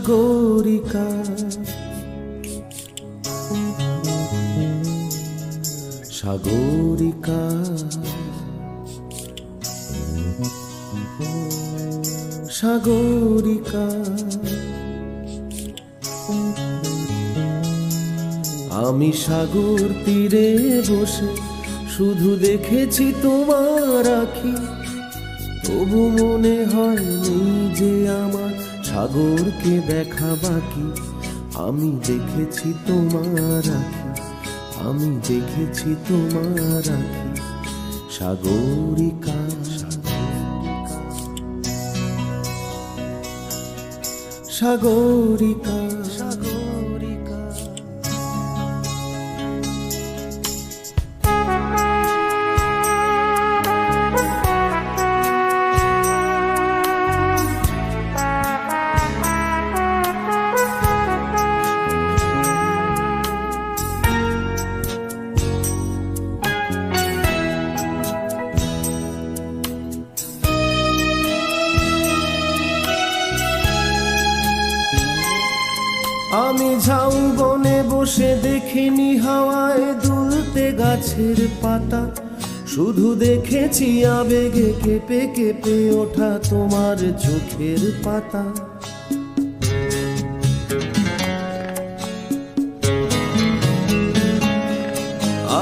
সাগরিকা সাগরিকা সাগরিকা আমি সাগর তীরে বসে শুধু দেখেছি তোমার আঁখি, তবু মনে হয়নি যে আমার সাগরকে দেখা বাকি। আমি দেখেছি তোমার আঁখি, আমি দেখেছি তোমার আঁখি সাগরিকা সাগরিকা সাগরিকা। আমি ঝাউবনে বসে দেখিনি হাওয়ায় দুলতে গাছের পাতা, শুধু দেখেছি আবেগে কেঁপে কেঁপে ওঠা তোমার চোখের পাতা।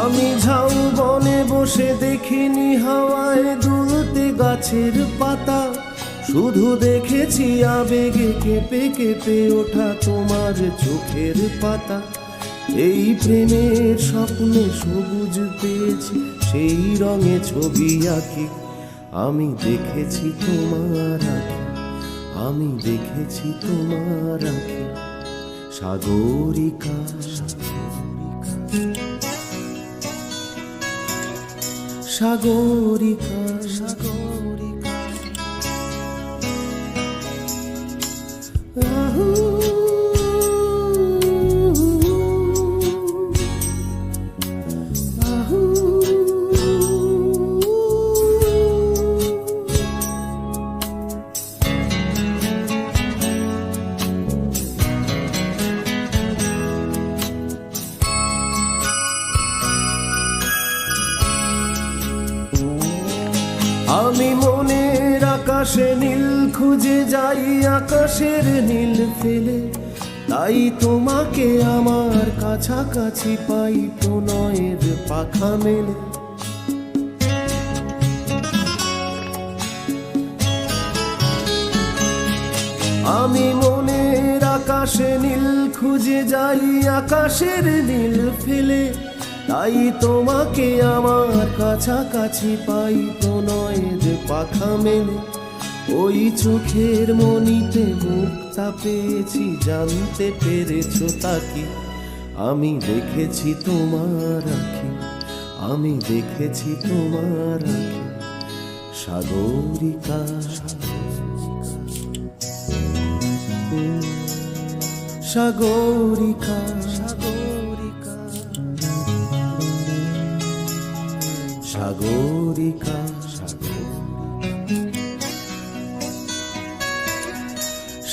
আমি ঝাউবনে বসে দেখিনি হাওয়ায় দুলতে গাছের পাতা, শুধু দেখেছি আবেগে কেঁপে কেঁপে ওঠা তোমার চোখের পাতা। এই প্রেমের স্বপ্নে সবুজ পেয়েছি, সেই রঙে ছবি আঁকি। আমি দেখেছি তোমার আঁকি, আমি দেখেছি তোমার আঁকি সাগরিকা সাগরিকা সাগরিকা। আমি মনের আকাশে নীল খুঁজে যাই, আকাশের নীল ফেলে, তাই তোমাকে আমার কাছাকাছি পাই প্রণয়ের পাখা মেলে। আমি মনের আকাশে নীল খুঁজে যাই, আকাশের নীল ফেলে, তাই তোমাকে আমার কাছাকাছি পাই প্রণয়ের পাখা মেলে। ওই চোখের মনিতে মুক্তা পেয়েছি, জানতে পেরেছো তাকে। আমি দেখেছি তোমার আঁখি, আমি দেখেছি তোমার আঁখি সাগরিকা সাগরিকা সাগরিকা সাগরিকা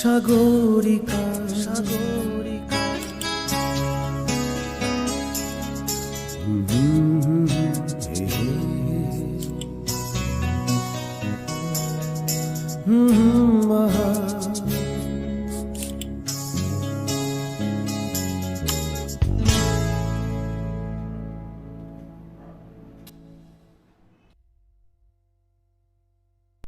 সাগরিকা সাগরিকা। হে